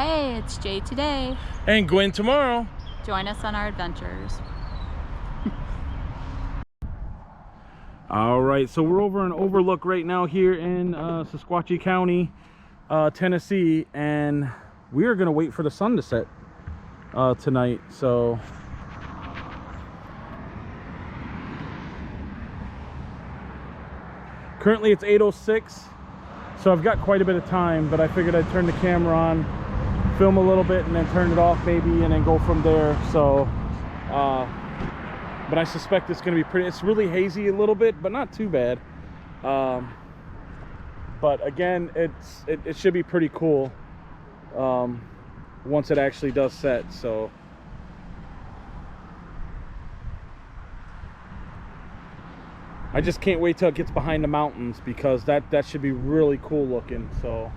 Hey, it's Jay today. And Gwen tomorrow. Join us on our adventures. All right, so we're over in Overlook right now here in Sequatchie County, Tennessee, and we are gonna wait for the sun to set tonight. So currently it's 8:06, so I've got quite a bit of time, but I figured I'd turn the camera on, film a little bit, and then turn it off maybe, and then go from there. So but I suspect it's going to be pretty. It's really hazy a little bit, but not too bad. But again, it should be pretty cool once it actually does set. So I just can't wait till it gets behind the mountains, because that should be really cool looking. So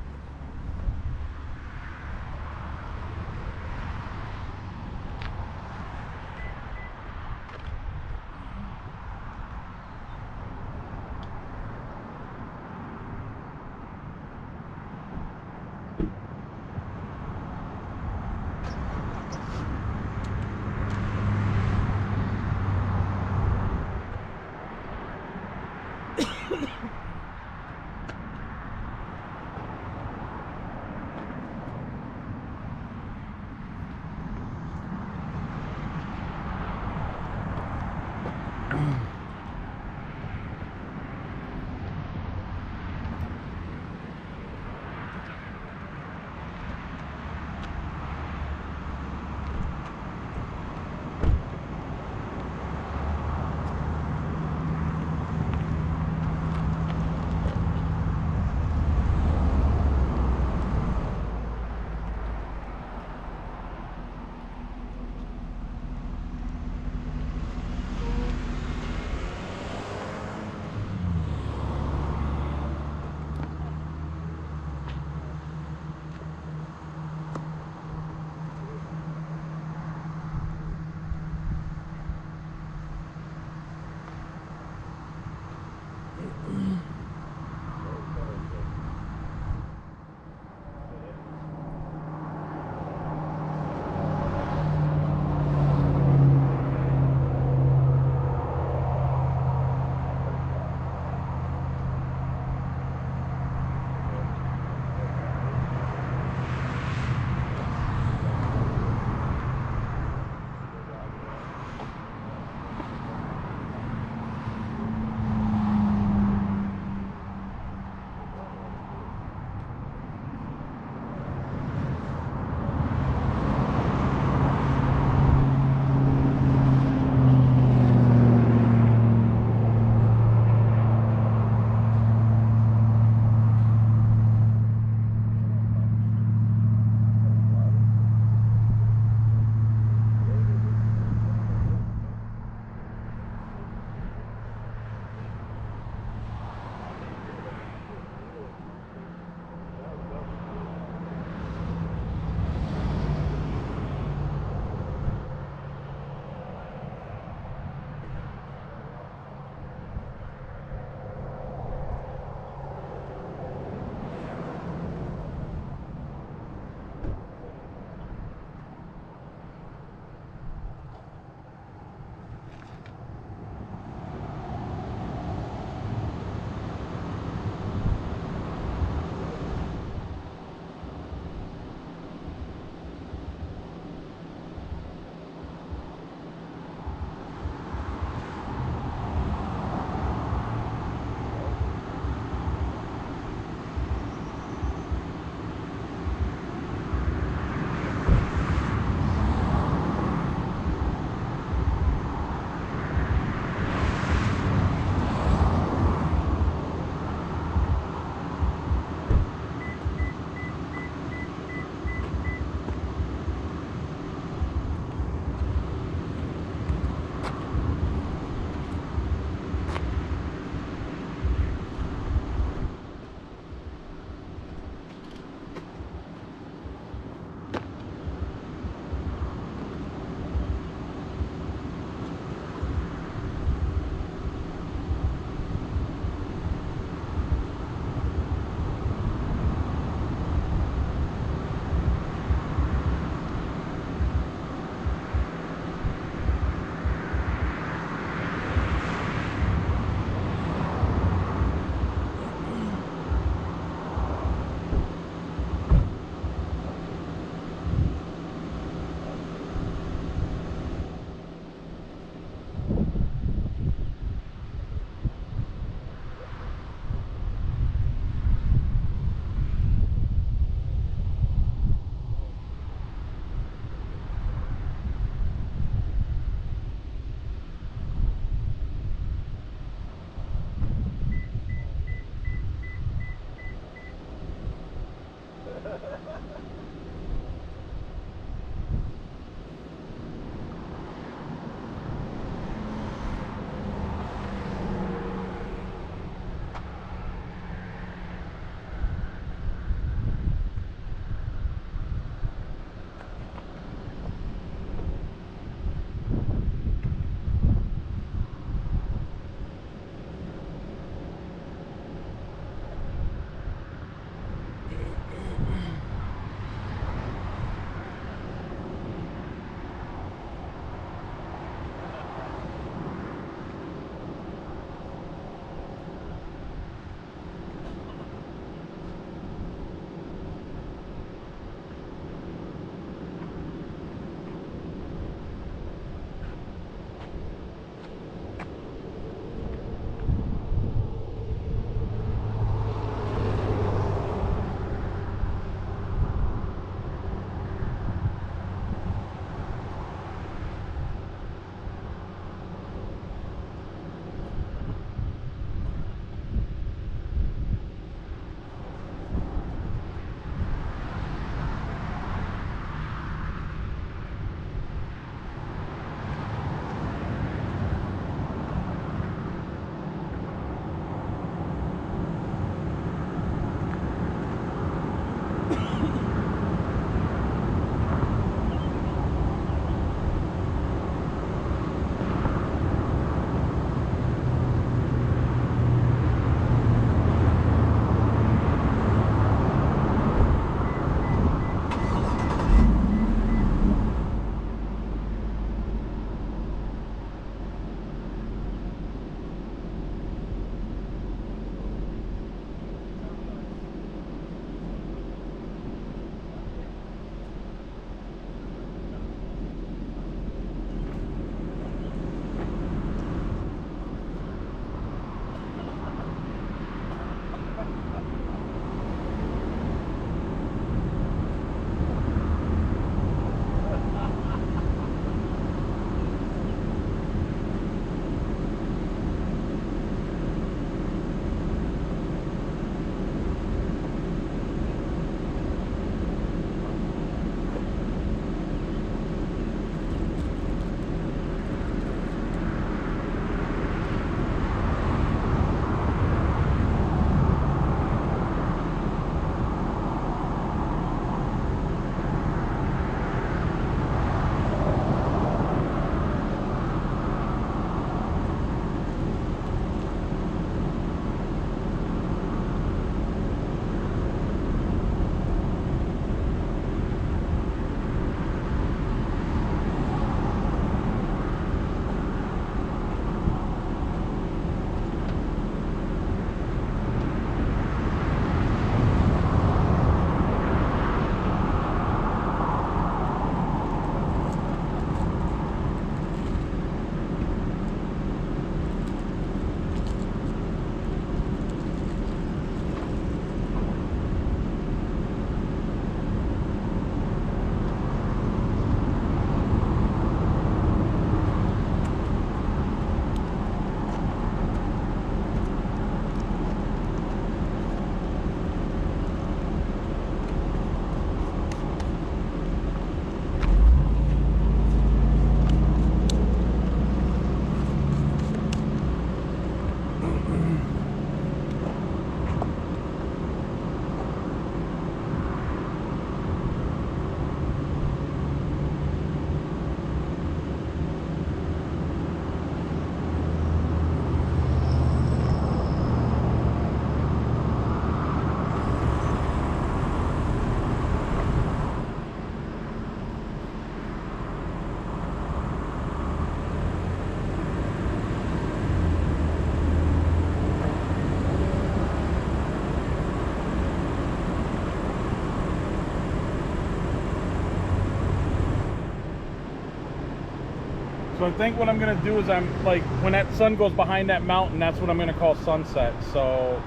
So I think what I'm gonna do is I'm like, when that sun goes behind that mountain, that's what I'm gonna call sunset. So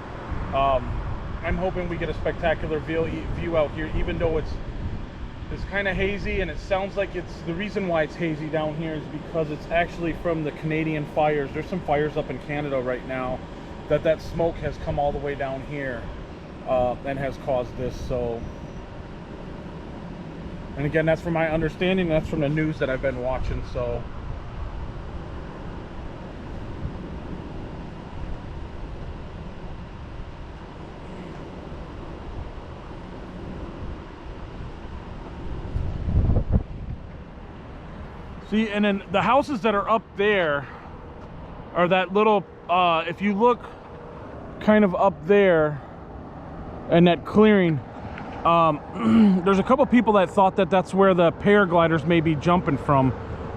I'm hoping we get a spectacular view out here, even though it's kind of hazy, and it sounds like it's, the reason why it's hazy down here is because it's actually from the Canadian fires. There's some fires up in Canada right now that smoke has come all the way down here and has caused this. So, and again, that's from my understanding, that's from the news that I've been watching. So see, and then the houses that are up there are that little, if you look kind of up there and that clearing, there's a couple people that thought that that's where the paragliders may be jumping from.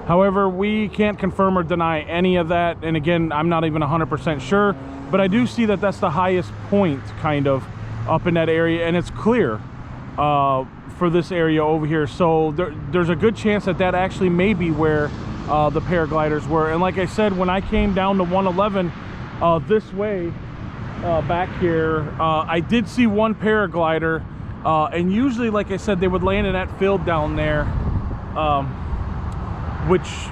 However, we can't confirm or deny any of that. And again, I'm not even 100% sure, but I do see that that's the highest point kind of up in that area, and it's clear for this area over here. So there's a good chance that that actually may be where the paragliders were. And like I said, when I came down to 111 this way back here, I did see one paraglider, and usually, like I said, they would land in that field down there,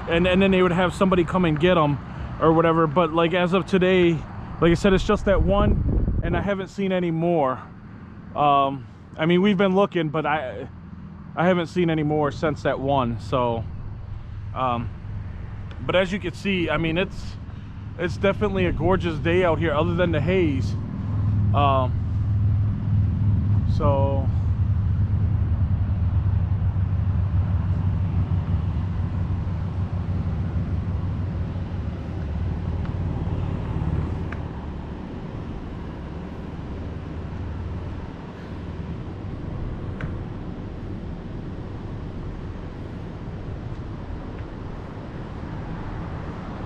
and then they would have somebody come and get them or whatever. But like as of today, like I said, it's just that one, and I haven't seen any more. I mean, we've been looking, but I haven't seen any more since that one. So but as you can see, I mean, it's definitely a gorgeous day out here, other than the haze. So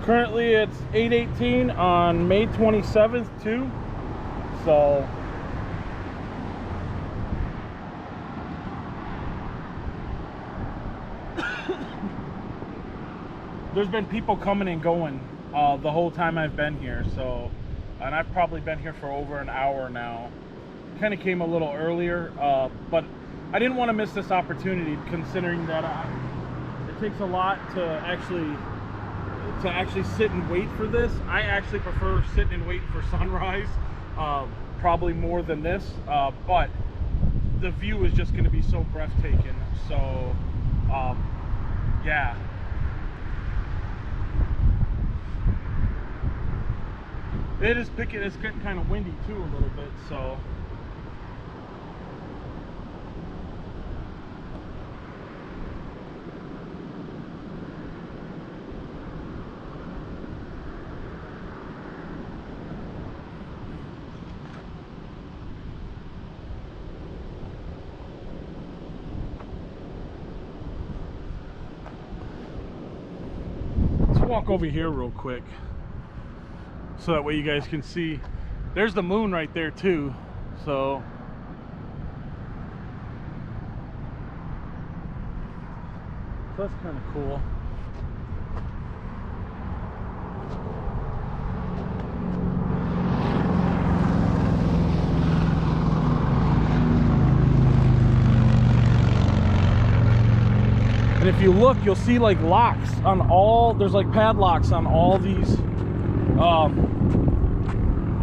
currently it's 8:18 on May 27th too. So there's been people coming and going the whole time I've been here. So, and I've probably been here for over an hour now. Kind of came a little earlier, but I didn't want to miss this opportunity, considering that it takes a lot to actually sit and wait for this. I actually prefer sitting and waiting for sunrise, probably more than this, but the view is just going to be so breathtaking. So yeah, it's getting kind of windy too a little bit. So walk over here real quick so that way you guys can see. There's the moon right there too, so that's kind of cool. And if you look, you'll see like locks on all, there's like padlocks on all these,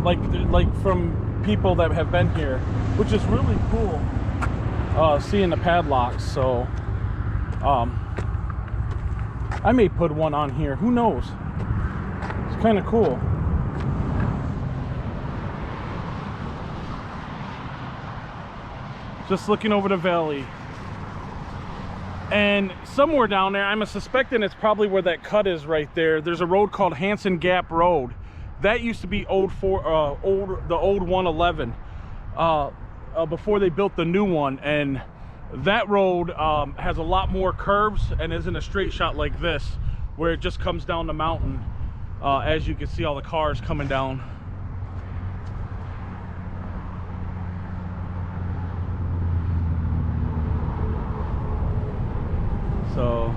like from people that have been here, which is really cool, seeing the padlocks. So I may put one on here, who knows? It's kind of cool. Just looking over the valley. And somewhere down there, I'm suspecting it's probably where that cut is right there. There's a road called Hanson Gap Road. That used to be the old 111 before they built the new one. And that road has a lot more curves and isn't a straight shot like this, where it just comes down the mountain. As you can see, all the cars coming down. So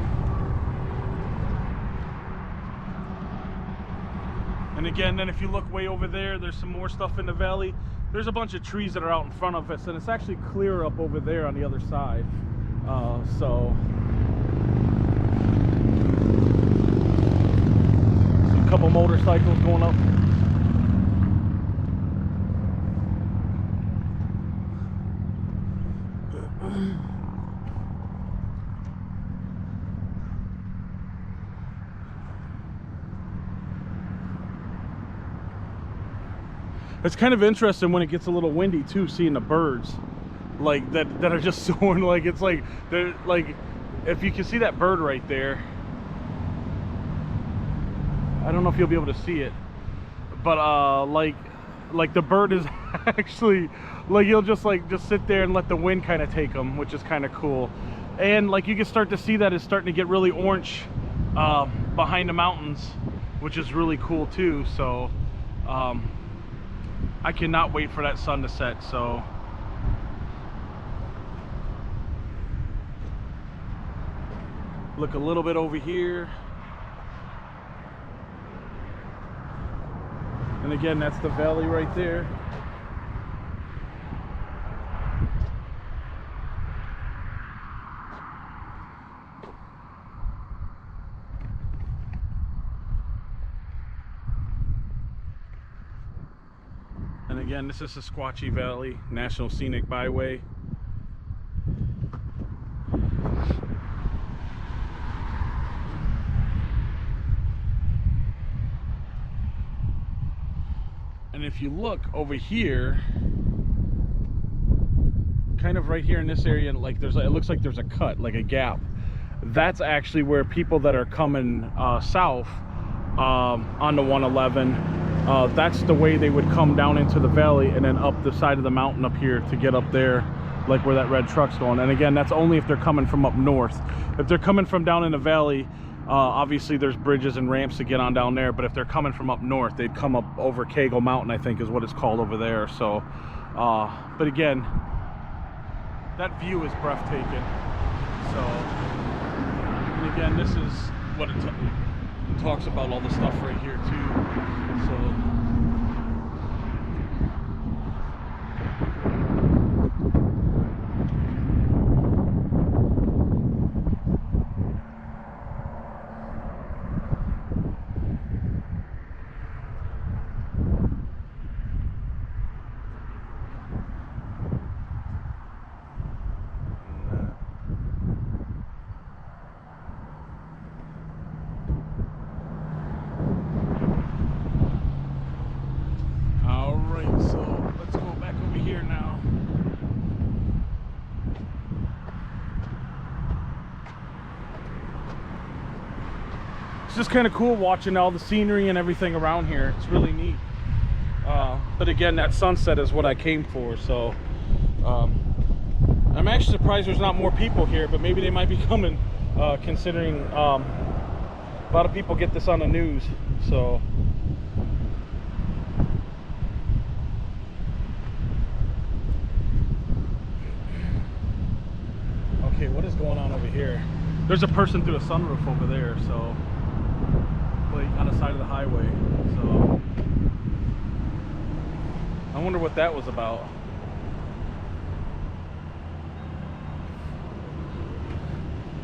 And again, then if you look way over there, there's some more stuff in the valley. There's a bunch of trees that are out in front of us, and it's actually clear up over there on the other side. So a couple motorcycles going up. It's kind of interesting when it gets a little windy too, seeing the birds like that are just soaring. Like it's like they're like, if you can see that bird right there, I don't know if you'll be able to see it, but like the bird is actually like, you'll just sit there and let the wind kind of take them, which is kind of cool. And like you can start to see that it's starting to get really orange behind the mountains, which is really cool too. So I cannot wait for that sun to set. So look a little bit over here, and again, that's the valley right there. And again, this is the Sequatchie Valley National Scenic Byway. And if you look over here, kind of right here in this area, like it looks like there's a cut, like a gap. That's actually where people that are coming south on the 111, that's the way they would come down into the valley and then up the side of the mountain up here to get up there, like where that red truck's going. And again, that's only if they're coming from up north. If they're coming from down in the valley, obviously there's bridges and ramps to get on down there, but if they're coming from up north, they'd come up over Kegel Mountain, I think is what it's called over there. So but again, that view is breathtaking. So, and again, this is what it talks about, all the stuff right here too. So it's just kind of cool watching all the scenery and everything around here. It's really neat. But again, that sunset is what I came for. So I'm actually surprised there's not more people here, but maybe they might be coming, considering a lot of people get this on the news. So okay, what is going on over here? There's a person through a sunroof over there, so like on the side of the highway. So I wonder what that was about.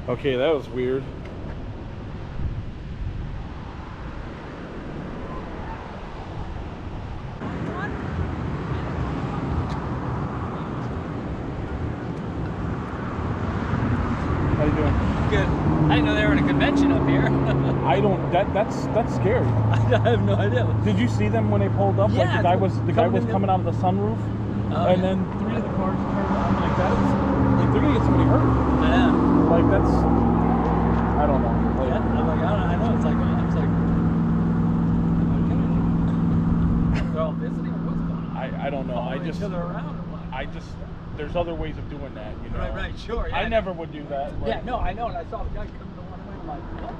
Okay, that was weird. How you doing? Good. I didn't know they were in a convention up here. I don't. That's scary. I have no idea. Did you see them when they pulled up? Yeah, like the guy was coming out of the sunroof, and then 3 of the cars turned on. Like like they're gonna get somebody hurt. Yeah. Like that's, I don't know. Like, Yeah. I'm like, I know. It's like, okay. They're all visiting. Or what's going on? I don't know. Following each other around or what? There's other ways of doing that, you know. Right, sure. Yeah. I never would do that. Like, Yeah, no, I know. And I saw the guy coming the one way. I'm like, what?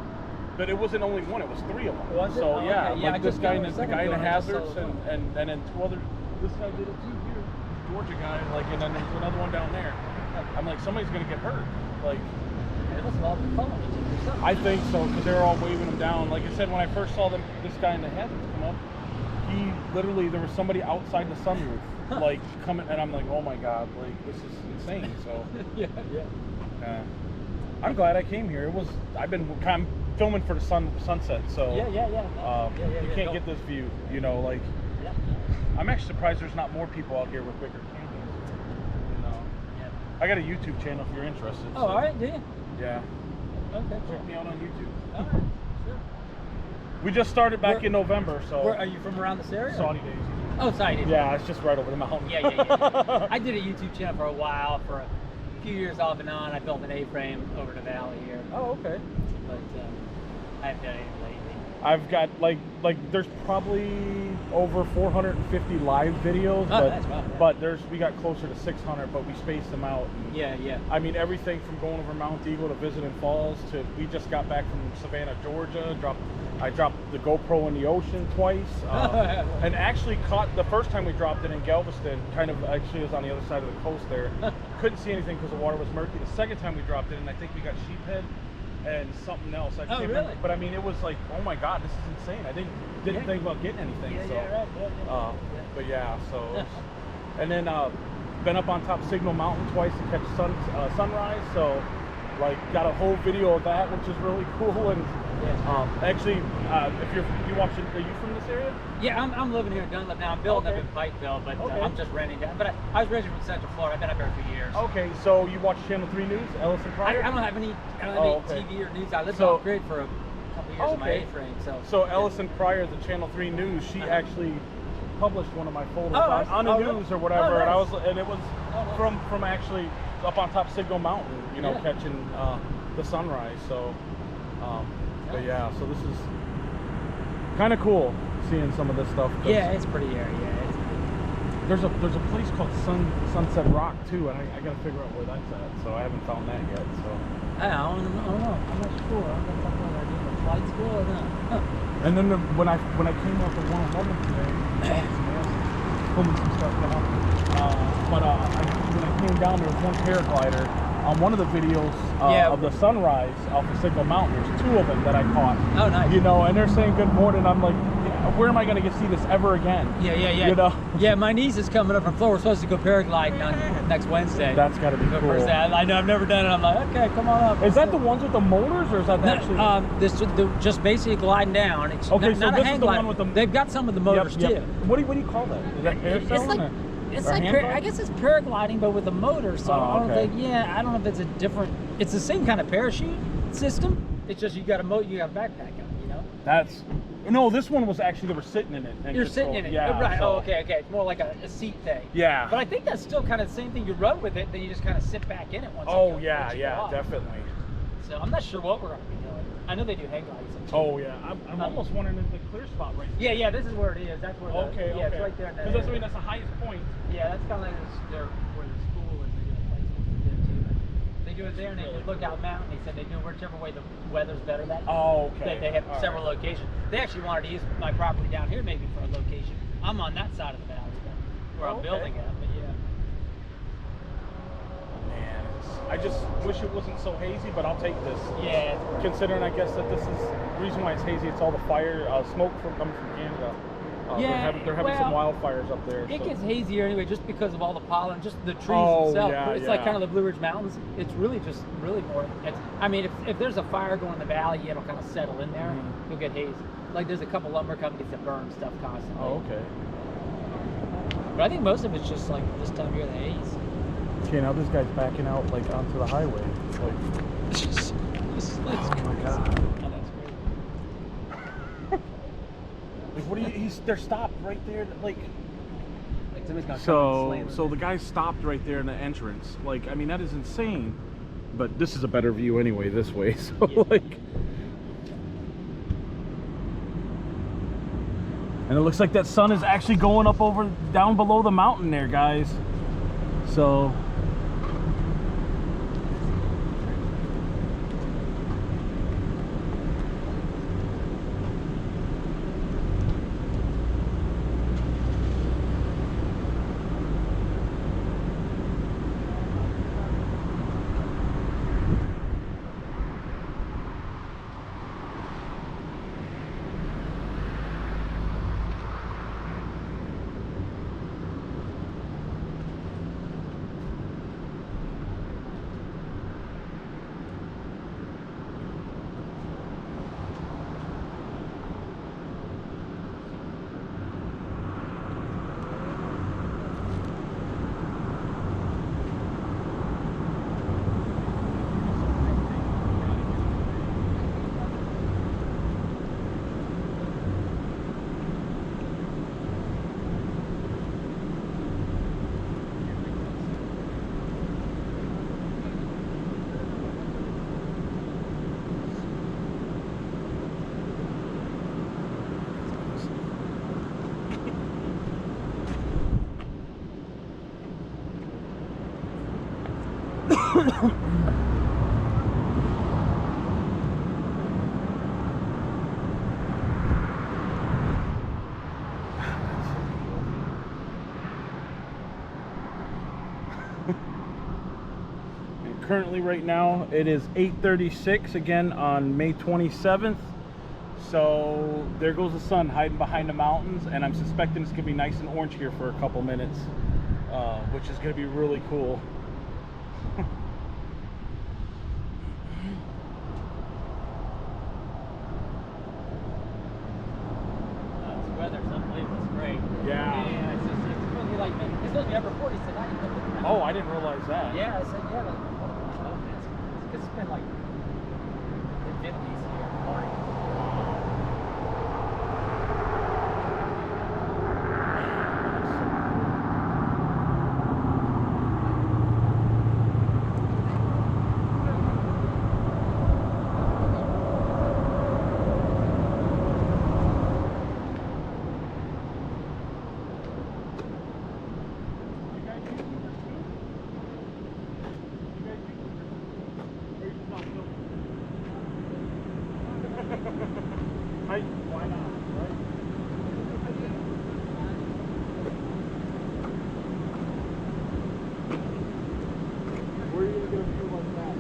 but it wasn't only one; it was 3 of them. Was it? So Oh, yeah, okay. Yeah, like I this just guy, got it a the second guy in ago, the and I just hazards, saw and then 2 other. This guy did it too here, Georgia guy. Like, and then there's another one down there. I'm like, somebody's gonna get hurt. Like, They must have all been following each other or something. I think so, because they were all waving them down. Like I said, when I first saw them, this guy in the heavens come up, he literally, there was somebody outside the sunroof, like coming, and I'm like, oh my god, like this is insane. So yeah. I'm glad I came here. I've been kind of filming for the sunset, so you can't get this view, you know, like. Yeah. I'm actually surprised there's not more people out here with bigger cameras. You know. Yeah. I got a YouTube channel if you're interested. Oh, all right, do you? Yeah. Okay. Check me out on YouTube. All right, sure. We just started back in November, so. Where, are you from around this area? Saudi Days. Oh, Saudi Days. Yeah, it's just right over the mountain. Yeah. I did a YouTube channel for a while, for a few years off and on. I built an A-frame over the valley here. Oh, okay. But I haven't done anything lately. I've got like there's probably over 450 live videos, that's right, yeah. but we got closer to 600, but we spaced them out. Yeah. I mean, everything from going over Mount Eagle to visiting falls to, we just got back from Savannah, Georgia. I dropped the GoPro in the ocean twice, and actually caught the first time we dropped it in Galveston. Kind of actually was on the other side of the coast there. Couldn't see anything because the water was murky. The second time we dropped it, and I think we got sheephead and something else. I can't remember, but I mean, it was like, oh my god, this is insane. I didn't think about getting anything. But yeah, so and then been up on top Signal Mountain twice to catch sunrise. So like got a whole video of that, which is really cool. And actually, if you watching, are you from this area? Yeah, I'm living here in Dunlap now. I'm building up in Pikeville, but I'm just renting down. But I was renting from Central Florida. I've been up here for years. Okay, so you watch Channel 3 News, Ellison Pryor? I don't have any TV or news. I lived off grid for a couple years in my A-frame. So Ellison Pryor, the Channel 3 News, she actually published one of my photos on the news or whatever, and it was from actually up on top Signal Mountain, you know, catching the sunrise. So, but yeah, so this is kind of cool seeing some of this stuff. Yeah, it's pretty area. There's a place called Sunset Rock too, and I got to figure out where that's at. So I haven't found that yet. So I don't know. I'm not sure. I'm not talking about doing a flight school or not. And then when I came up with 111 today, filming some stuff down. When I came down, there was one paraglider on one of the videos of the sunrise off of Signal Mountain. There's two of them that I caught. Oh, nice. You know, and they're saying good morning. I'm like, where am I going to get to see this ever again? Yeah. You know? Yeah, my niece is coming up from Florida. We're supposed to go paragliding on next Wednesday. That's got to be cool. I know, I've never done it. I'm like, okay, come on up. Is that the ones with the motors, or is that actually? This just basically gliding down. It's okay, not so a this is the one with the. They've got some of the motors too. What do you call that? Is that parasailing? It's like I guess it's paragliding, but with a motor. So I don't know if it's a different. It's the same kind of parachute system. It's just you got a backpack on. You know. No, this one was actually, they were sitting in it. You're sitting in it. Yeah. Right. So. Oh, okay. It's more like a seat thing. Yeah. But I think that's still kind of the same thing. You run with it, then you just kind of sit back in it once. Definitely. So I'm not sure what we're going to be doing. I know they do hang gliding. Oh yeah. I'm almost wondering if the clear spot right there. Yeah. This is where it is. That's where. Okay. It's right there. Because that's the highest point. Yeah, that's kind of like where the school is. They do a place there too. They do it there, and they do Lookout Mountain. They said they do whichever way the weather's better that. Oh, okay. They have several locations. They actually wanted to use my property down here maybe for a location. I'm on that side of the valley where I'm building it. But yeah. Man, I just wish it wasn't so hazy, but I'll take this. Yeah. Considering, I guess, that this is the reason why it's hazy. It's all the fire smoke coming from Canada. They're having some wildfires up there. It gets hazier anyway, just because of all the pollen, just the trees themselves. It's like kind of the Blue Ridge Mountains. It's really just more. I mean, if there's a fire going in the valley, it'll kind of settle in there. You'll get hazy. Like there's a couple lumber companies that burn stuff constantly. Oh, okay. But I think most of it's just like this time of year, the haze. Okay, now this guy's backing out like onto the highway. Oh my god. What do you? They're stopped right there. So the guy stopped right there in the entrance. Like, I mean, that is insane. But this is a better view anyway. This way, so and it looks like that sun is actually going up down below the mountain there, guys. So. And currently right now it is 8:36 again on May 27th. So there goes the sun hiding behind the mountains, and I'm suspecting it's gonna be nice and orange here for a couple minutes, which is gonna be really cool. This weather's unbelievable. It's great. Yeah. And it's supposed to be like, it's supposed to be upper 40s tonight. Oh, I didn't realize that. Yeah, I said, yeah, because it's been like mid 50s here in the morning. Why not, right? Where are you going to get a view like that?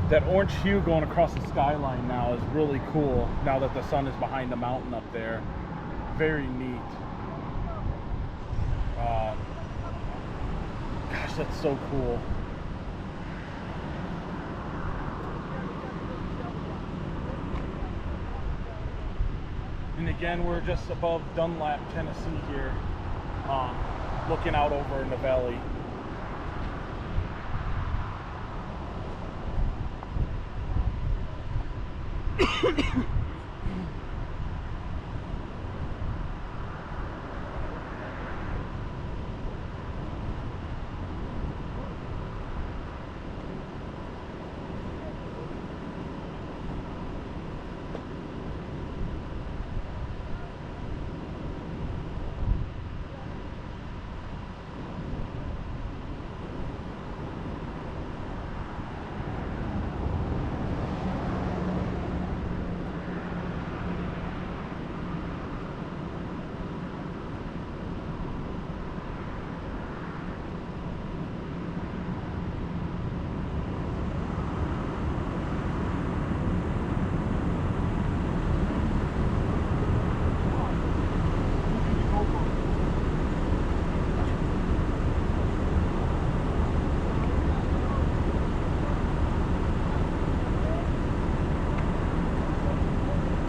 That orange hue going across the skyline now is really cool, now that the sun is behind the mountain up there. Very neat. Gosh, that's so cool. And again, we're just above Dunlap, Tennessee here, looking out over in the valley.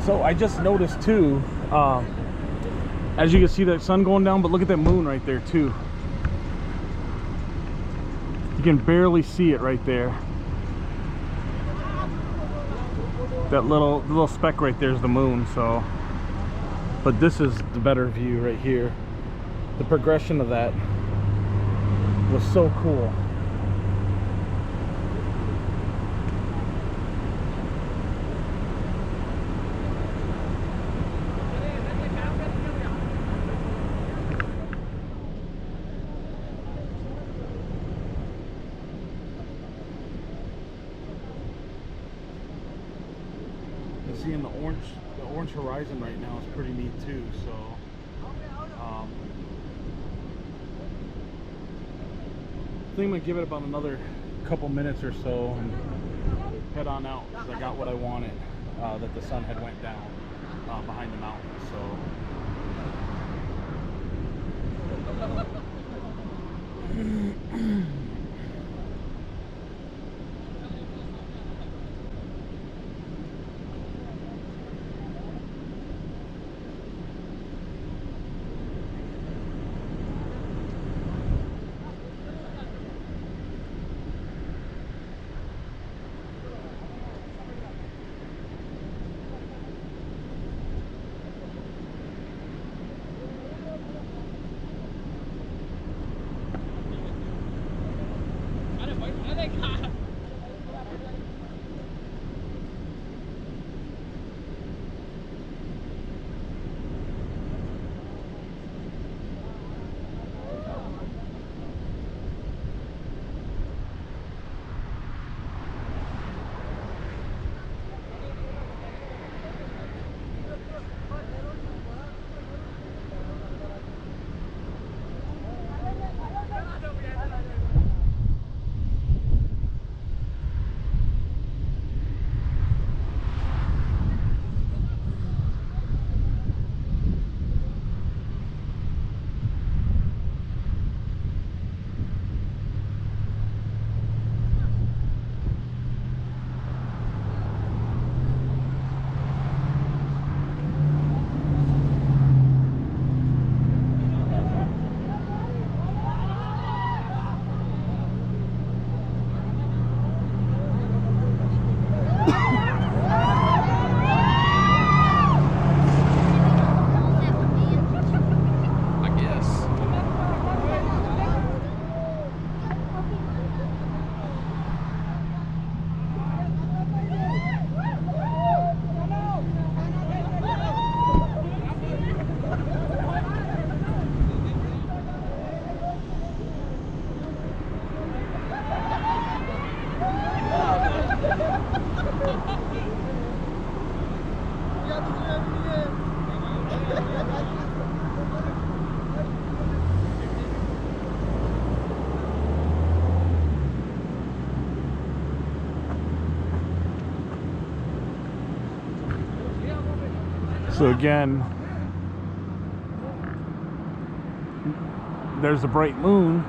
So I just noticed too, as you can see that sun going down, but look at that moon right there too. You can barely see it right there. That little speck right there is the moon. So, but this is the better view right here. The progression of that was so cool. Seeing the orange horizon right now is pretty neat too. So I think I'm gonna give it about another couple minutes or so and head on out, because I got what I wanted, that the sun had went down behind the mountain. So So again, there's a bright moon.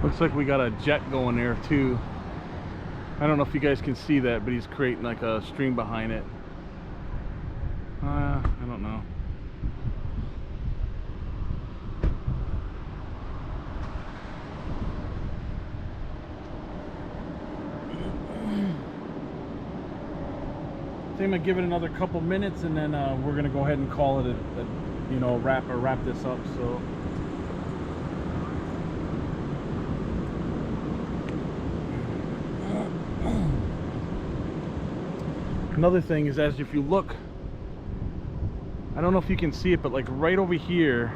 Looks like we got a jet going there too. I don't know if you guys can see that, but he's creating like a stream behind it. I don't know. I think I'm gonna give it another couple minutes, and then we're gonna go ahead and call it a you know, wrap this up. So. Another thing is, as if you look, I don't know if you can see it, but like right over here,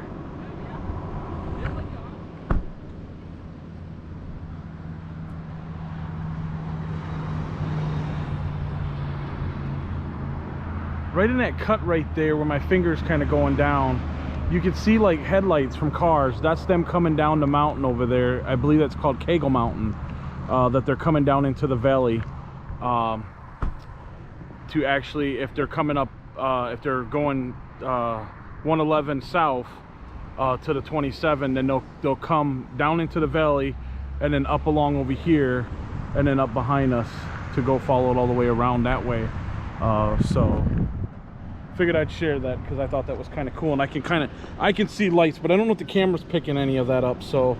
right in that cut right there where my finger's kind of going down, you can see like headlights from cars. That's them coming down the mountain over there. I believe that's called Kegel Mountain, that they're coming down into the valley. To actually, if they're coming up, if they're going 111 south to the 27, then they'll come down into the valley and then up along over here and then up behind us to go follow it all the way around that way. So figured I'd share that because I thought that was kind of cool, and I can see lights, but I don't know if the camera's picking any of that up. So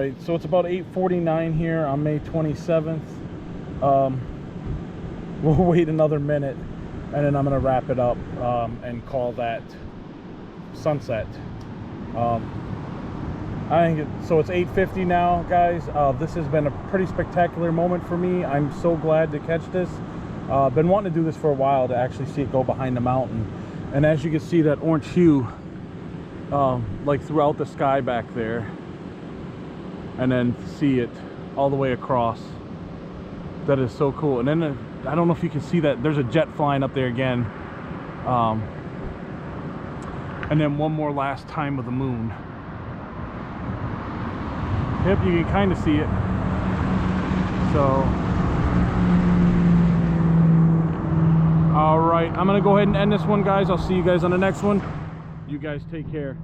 right, so it's about 8:49 here on May 27th. We'll wait another minute, and then I'm gonna wrap it up and call that sunset. I think so. It's 8:50 now, guys. This has been a pretty spectacular moment for me. I'm so glad to catch this. Been wanting to do this for a while, to actually see it go behind the mountain. And as you can see, that orange hue like throughout the sky back there, and then see it all the way across. That is so cool. And then I don't know if you can see that there's a jet flying up there again, and then one more last time with the moon. Yep, you can kind of see it. So all right, I'm gonna go ahead and end this one, guys. I'll see you guys on the next one. You guys take care.